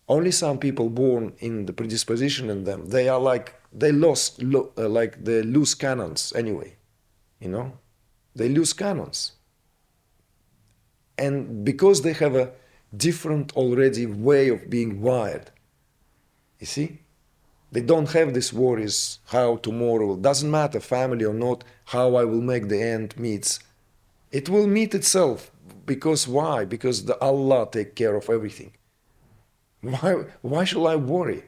Only some people born in the predisposition in them, they are like, they like they lose cannons anyway, you know? They lose cannons. And because they have a different already way of being wired, you see? They don't have these worries, how tomorrow, doesn't matter, family or not, how I will make the end meets. It will meet itself. Because why? Because the Allah take care of everything. Why should I worry?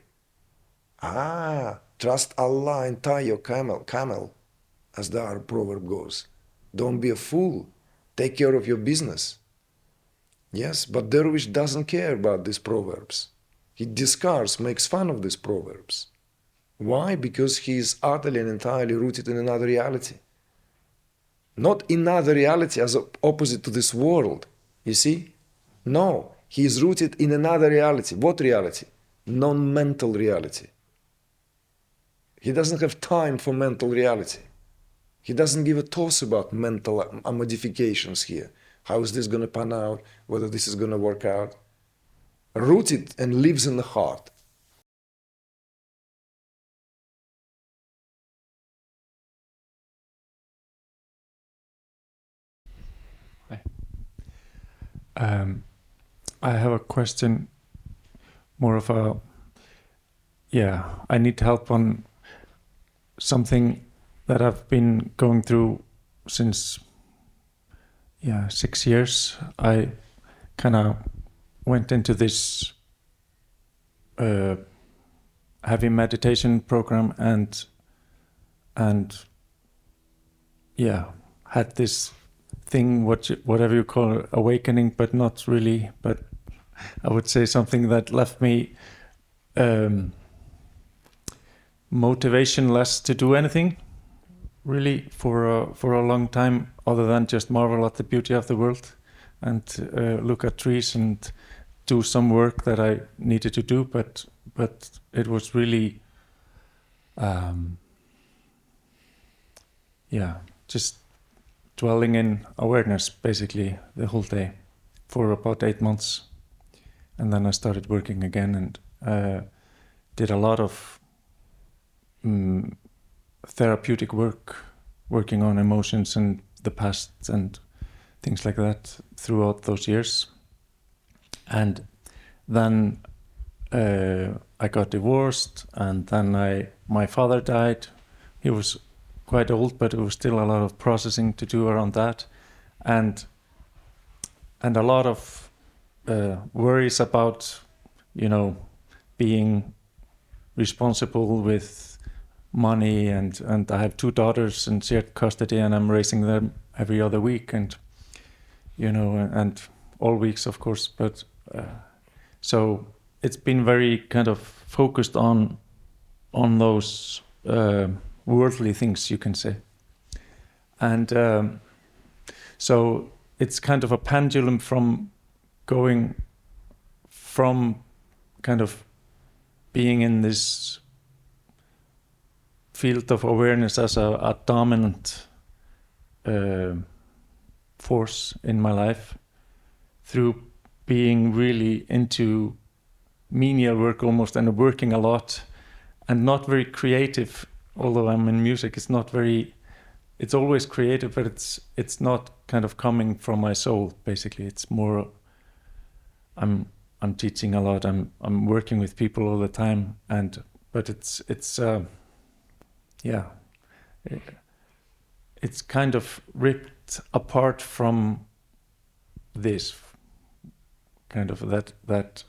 Trust Allah and tie your camel, as the Arab proverb goes. Don't be a fool. Take care of your business. Yes, but Dervish doesn't care about these proverbs. He discards, makes fun of these proverbs. Why? Because he is utterly and entirely rooted in another reality. Not another reality as opposite to this world, you see? No, he is rooted in another reality. What reality? Non-mental reality. He doesn't have time for mental reality. He doesn't give a toss about mental modifications here. How is this going to pan out? Whether this is going to work out? Rooted and lives in the heart. I have a question, more of a, I need help on something that I've been going through since, 6 years. I kind of went into this heavy meditation program and had this thing, whatever you call it, awakening, but not really, but I would say something that left me motivationless to do anything really for a long time, other than just marvel at the beauty of the world and look at trees and do some work that I needed to do, but it was really just dwelling in awareness basically the whole day for about 8 months. And then I started working again and did a lot of therapeutic work, working on emotions and the past and things like that throughout those years. And then I got divorced, and then my father died. He was quite old, but it was still a lot of processing to do around that, and a lot of worries about, being responsible with money, and I have 2 daughters in shared custody, and I'm raising them every other week, and and all weeks, of course. But so it's been very kind of focused on those worldly things, you can say, and so it's kind of a pendulum from going from kind of being in this field of awareness as a dominant force in my life, through being really into menial work almost, and working a lot and not very creative. Although I'm in music, it's always creative, but it's not kind of coming from my soul, basically. It's more, I'm teaching a lot, I'm working with people all the time, but it's kind of ripped apart from this kind of that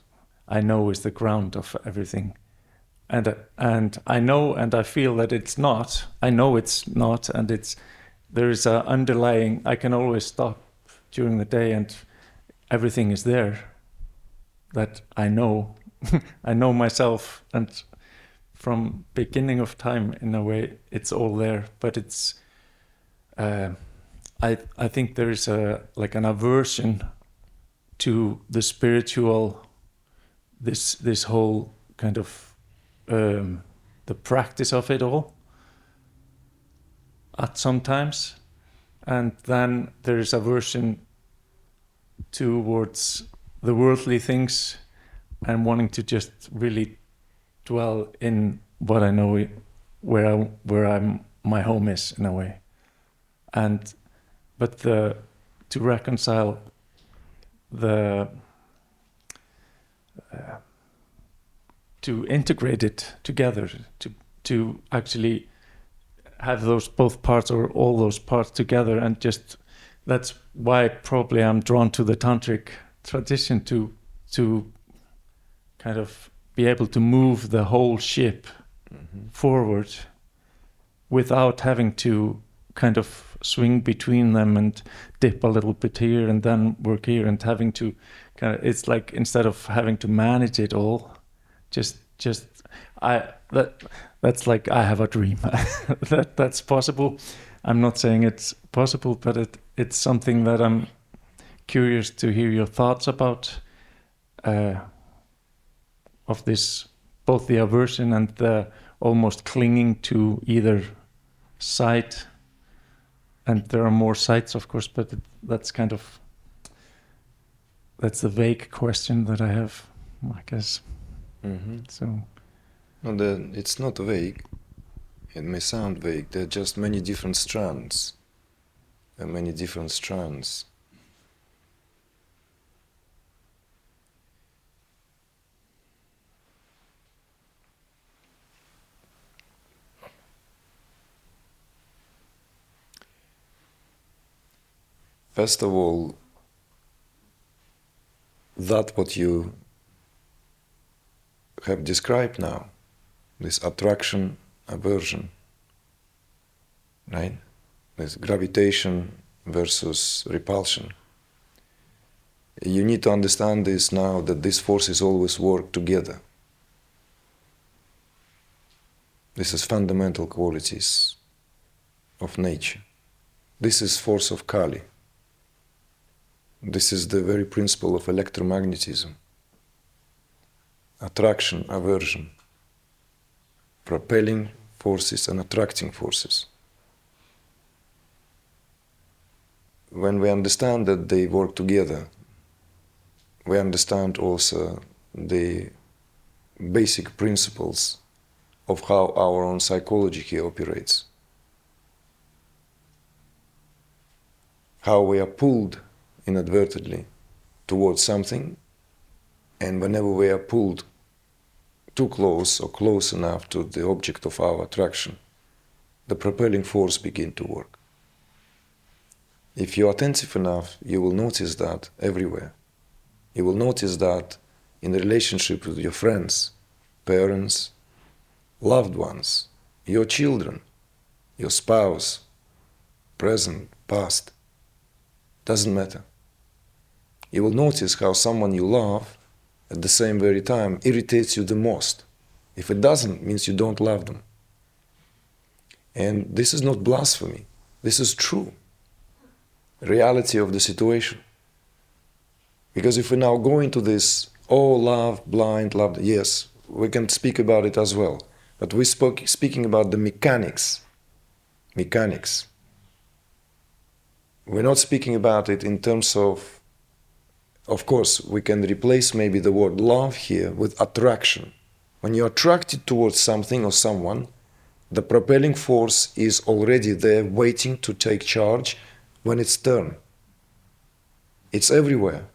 I know is the ground of everything. And I know, and I feel that it's not. I know it's not, and there is a underlying. I can always stop during the day, and everything is there. That I know, I know myself, and from beginning of time, in a way, it's all there. But it's, I think there is an aversion to the spiritual. This whole kind of the practice of it all at some times, and then there is aversion towards the worldly things, and wanting to just really dwell in what I know, where my home is in a way, but to reconcile the to integrate it together, to actually have those both parts or all those parts together, and just that's why probably I'm drawn to the tantric tradition to kind of be able to move the whole ship forward without having to kind of swing between them and dip a little bit here and then work here, and having to kind of, it's like instead of having to manage it all, that's like I have a dream that's possible. I'm not saying it's possible, but it's something that I'm curious to hear your thoughts about, of this, both the aversion and the almost clinging to either side. And there are more sides, of course, but that's the vague question that I have, I guess. So, no, it's not vague. It may sound vague. There are just many different strands. First of all, that what you have described now, this attraction-aversion, right? This gravitation versus repulsion. You need to understand this now, that these forces always work together. This is fundamental qualities of nature. This is force of Kali. This is the very principle of electromagnetism. Attraction, aversion, propelling forces and attracting forces. When we understand that they work together, we understand also the basic principles of how our own psychology here operates. How we are pulled inadvertently towards something, and whenever we are pulled too close or close enough to the object of our attraction, the propelling force begins to work. If you're attentive enough, you will notice that everywhere. You will notice that in the relationship with your friends, parents, loved ones, your children, your spouse, present, past, doesn't matter. You will notice how someone you love at the same very time irritates you the most. If it doesn't, it means you don't love them. And this is not blasphemy. This is true reality of the situation. Because if we now go into this, oh, love, blind, love, yes, we can speak about it as well. But we're speaking about the mechanics. We're not speaking about it in terms of course, we can replace maybe the word love here with attraction. When you're attracted towards something or someone, the propelling force is already there waiting to take charge when it's turn. It's everywhere.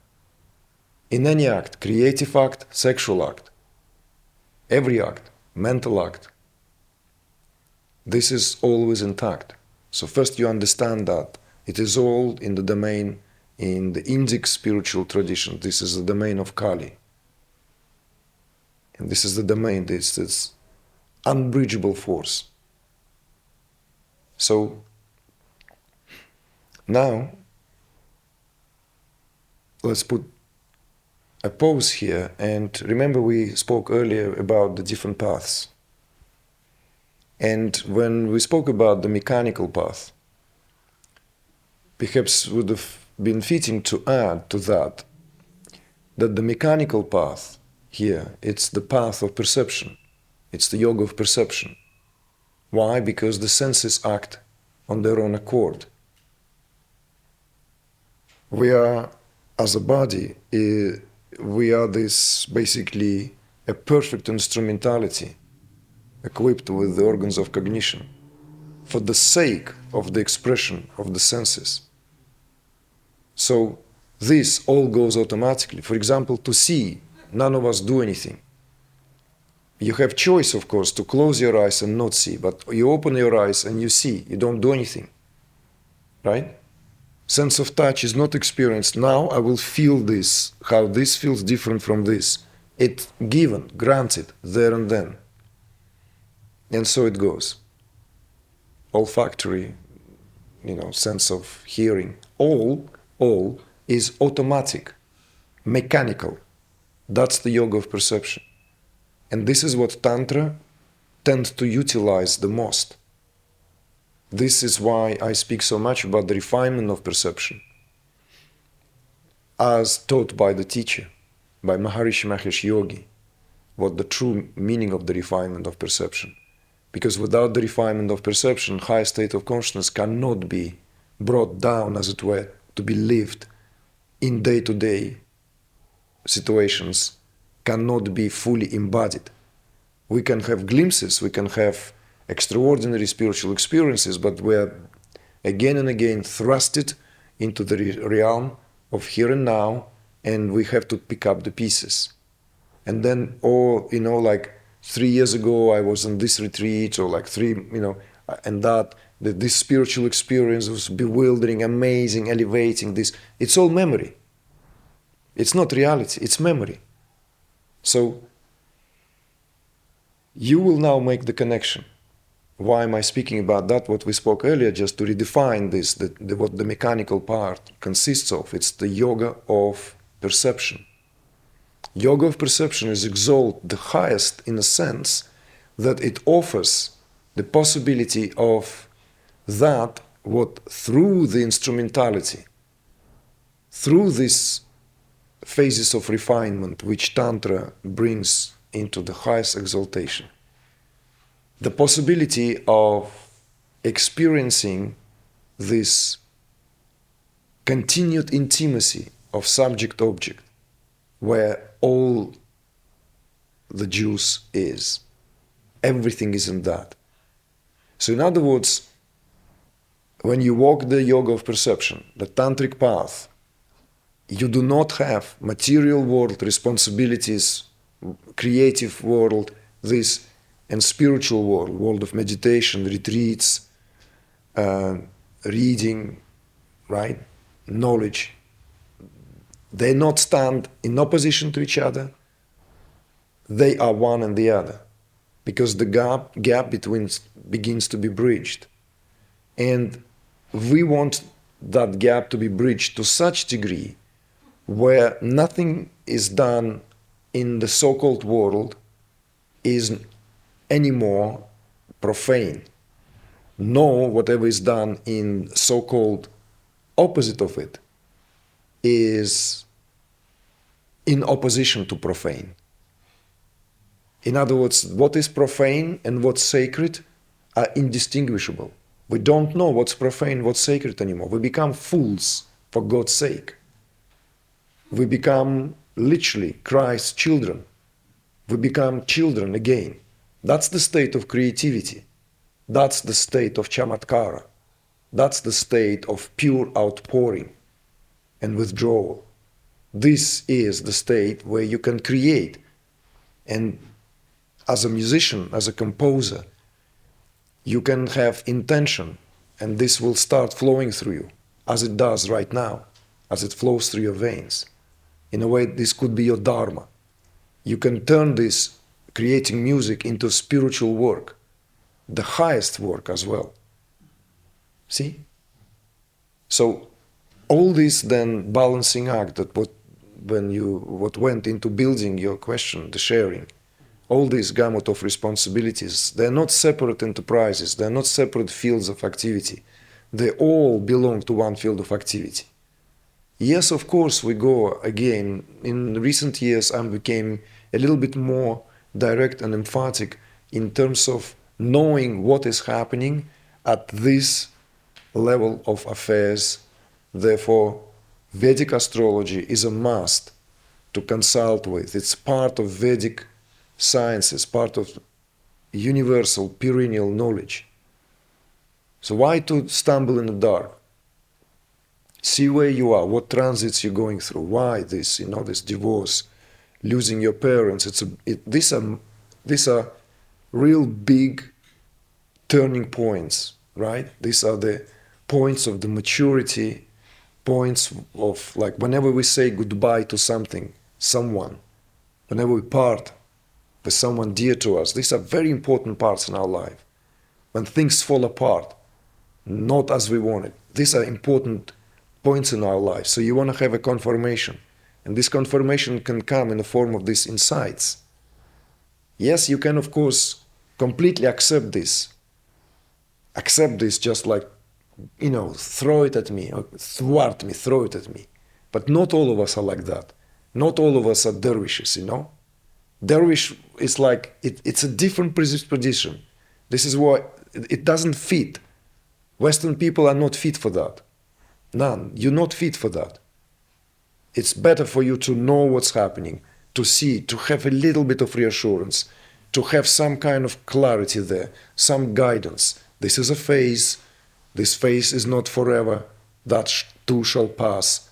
In any act, creative act, sexual act, every act, mental act, this is always intact. So first you understand that it is all in the domain, in the Indic spiritual tradition. This is the domain of Kali. And this is the domain, this unbridgeable force. So now, let's put a pause here, and remember we spoke earlier about the different paths. And when we spoke about the mechanical path, perhaps would have been fitting to add to that the mechanical path here, it's the path of perception. It's the yoga of perception. Why? Because the senses act on their own accord. We are, as a body, we are this basically a perfect instrumentality equipped with the organs of cognition for the sake of the expression of the senses. So this all goes automatically. For example, to see, none of us do anything. You have choice, of course, to close your eyes and not see, but you open your eyes and you see, you don't do anything, right? Sense of touch is not experienced. Now I will feel this, how this feels different from this. It's given, granted, there and then. And so it goes. Olfactory, sense of hearing, all is automatic, mechanical. That's the yoga of perception. And this is what Tantra tends to utilize the most. This is why I speak so much about the refinement of perception as taught by the teacher, by Maharishi Mahesh Yogi, what the true meaning of the refinement of perception. Because without the refinement of perception, high state of consciousness cannot be brought down, as it were, to be lived in day-to-day situations, cannot be fully embodied. We can have glimpses, we can have extraordinary spiritual experiences, but we're again and again thrusted into the realm of here and now, and we have to pick up the pieces. And then, like 3 years ago, I was on this retreat, or like and this spiritual experience was bewildering, amazing, elevating. It's all memory. It's not reality, it's memory. So you will now make the connection. Why am I speaking about that? What we spoke earlier, just to redefine this, what the mechanical part consists of. It's the yoga of perception. Yoga of perception is exalt the highest in a sense that it offers the possibility of that what through the instrumentality, through these phases of refinement which Tantra brings into the highest exaltation, the possibility of experiencing this continued intimacy of subject-object, where all the juice is. Everything is in that. So in other words, when you walk the yoga of perception, the tantric path, you do not have material world responsibilities, creative world, this, and spiritual world of meditation, retreats, reading, right, knowledge. They not stand in opposition to each other. They are one and the other, because the gap between begins to be bridged. And we want that gap to be bridged to such degree where nothing is done in the so-called world is anymore profane. Nor whatever is done in so-called opposite of it is in opposition to profane. In other words, what is profane and what's sacred are indistinguishable. We don't know what's profane, what's sacred anymore. We become fools for God's sake. We become literally Christ's children. We become children again. That's the state of creativity. That's the state of chamatkara. That's the state of pure outpouring and withdrawal. This is the state where you can create. And as a musician, as a composer, you can have intention, and this will start flowing through you, as it does right now, as it flows through your veins. In a way, this could be your dharma. You can turn this creating music into spiritual work, the highest work as well. See? So all this then balancing act that what went into building your question, the sharing, all this gamut of responsibilities, they're not separate enterprises, they're not separate fields of activity. They all belong to one field of activity. Yes, of course, we go again. In recent years, I became a little bit more direct and emphatic in terms of knowing what is happening at this level of affairs. Therefore, Vedic astrology is a must to consult with. It's part of Vedic sciences, part of universal perennial knowledge. So why to stumble in the dark? See where you are, what transits you're going through. Why this, this divorce, losing your parents. These are real big turning points, right? These are the points of the maturity, points of, like, whenever we say goodbye to something, someone, whenever we part with someone dear to us, these are very important parts in our life. When things fall apart, not as we want it, these are important points in our life. So you want to have a confirmation. And this confirmation can come in the form of these insights. Yes, you can, of course, completely accept this. Accept this just like, throw it at me, or thwart me, throw it at me. But not all of us are like that. Not all of us are dervishes, Dervish is like, it's a different predisposition. This is why it doesn't fit. Western people are not fit for that. None. You're not fit for that. It's better for you to know what's happening, to see, to have a little bit of reassurance, to have some kind of clarity there, some guidance. This is a phase. This phase is not forever. That too shall pass.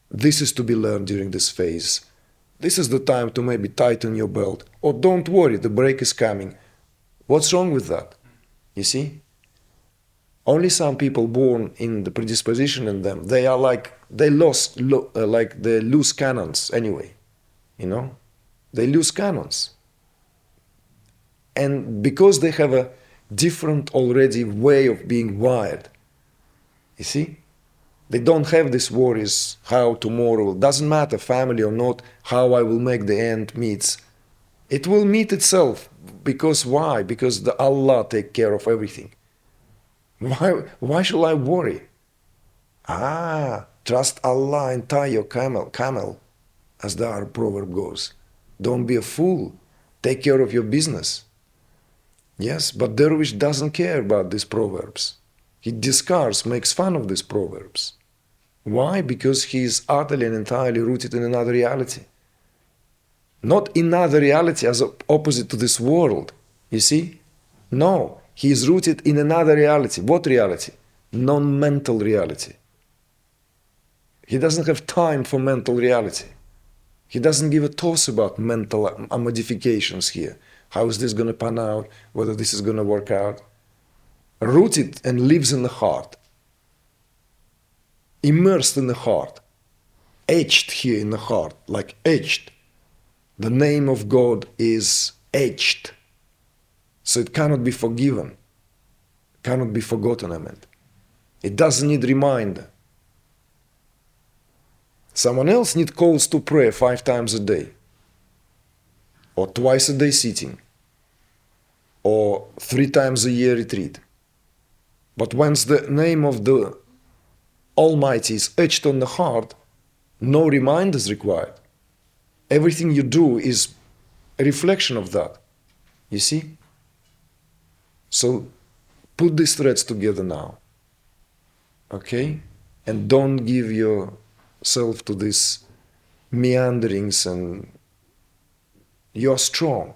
This is to be learned during this phase. This is the time to maybe tighten your belt. Or don't worry, the break is coming. What's wrong with that? You see? Only some people born in the predisposition in them, they are like, they loose cannons anyway. They lose cannons. And because they have a different already way of being wired, you see? They don't have these worries, how tomorrow, doesn't matter, family or not, how I will make the end meets. It will meet itself. Because why? Because the Allah take care of everything. Why should I worry? Trust Allah and tie your camel, as the Arab proverb goes. Don't be a fool. Take care of your business. Yes, but Dervish doesn't care about these proverbs. He discards, makes fun of these proverbs. Why? Because he is utterly and entirely rooted in another reality. Not another reality as opposite to this world, you see? No, he is rooted in another reality. What reality? Non-mental reality. He doesn't have time for mental reality. He doesn't give a toss about mental modifications here. How is this going to pan out? Whether this is going to work out? Rooted and lives in the heart. Immersed in the heart. Etched here in the heart, like etched. The name of God is etched. So it cannot be forgiven. Cannot be forgotten, I meant. It doesn't need reminder. Someone else needs calls to prayer 5 times a day. Or twice a day sitting. Or 3 times a year retreat. But once the name of the Almighty is etched on the heart, no reminders required. Everything you do is a reflection of that. You see? So put these threads together now. Okay? And don't give yourself to these meanderings, and you're strong,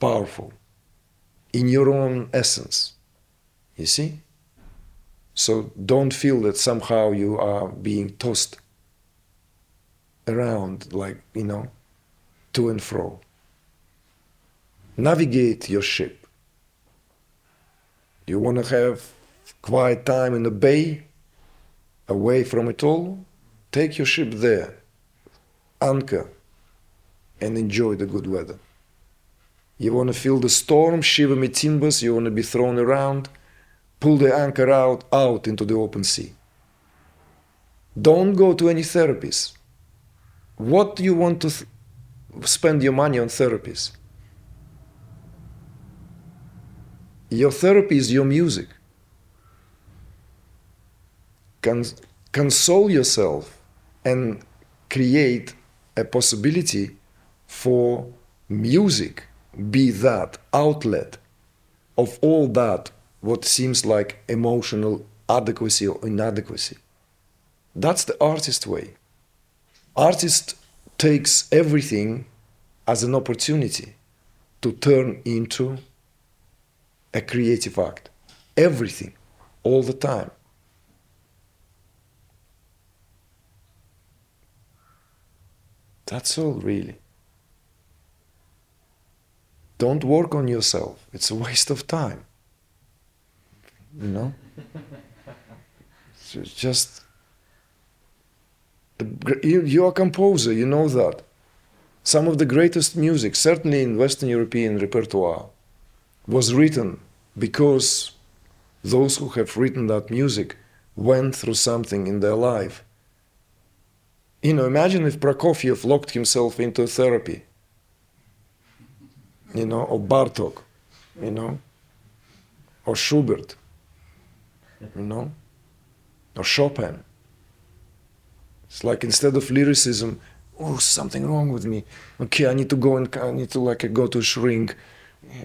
powerful, in your own essence. You see? So don't feel that somehow you are being tossed around, like, to and fro. Navigate your ship. You want to have quiet time in the bay, away from it all? Take your ship there, anchor, and enjoy the good weather. You want to feel the storm, shiver me timbers, you want to be thrown around? Pull the anchor out into the open sea. Don't go to any therapies. What do you want to spend your money on therapies? Your therapy is your music. Console yourself and create a possibility for music, be that outlet of all that what seems like emotional adequacy or inadequacy. That's the artist way. Artist takes everything as an opportunity to turn into a creative act. Everything, all the time. That's all, really. Don't work on yourself. It's a waste of time. You know? So just... You're a composer, you know that. Some of the greatest music, certainly in Western European repertoire, was written because those who have written that music went through something in their life. You know, imagine if Prokofiev locked himself into therapy, you know, or Bartok, you know, or Schubert, you know, or Chopin. It's like instead of lyricism, oh, something wrong with me. Okay, I need to go and go to a shrink.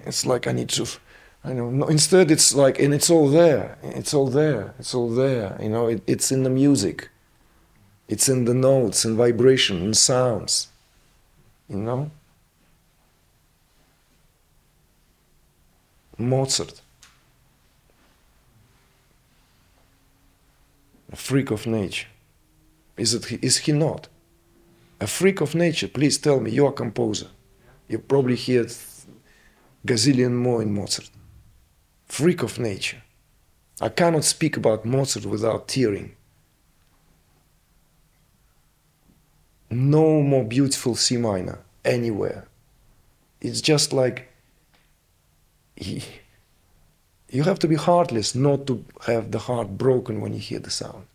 It's like I need to, I know. No, instead, it's like, and it's all there. It's all there. It's all there. You know, it's in the music. It's in the notes and vibration and sounds. You know? Mozart. A freak of nature. Is he not? A freak of nature, please tell me, you're a composer. You probably heard gazillion more in Mozart. Freak of nature. I cannot speak about Mozart without tearing. No more beautiful C minor anywhere. It's just like, you have to be heartless not to have the heart broken when you hear the sound.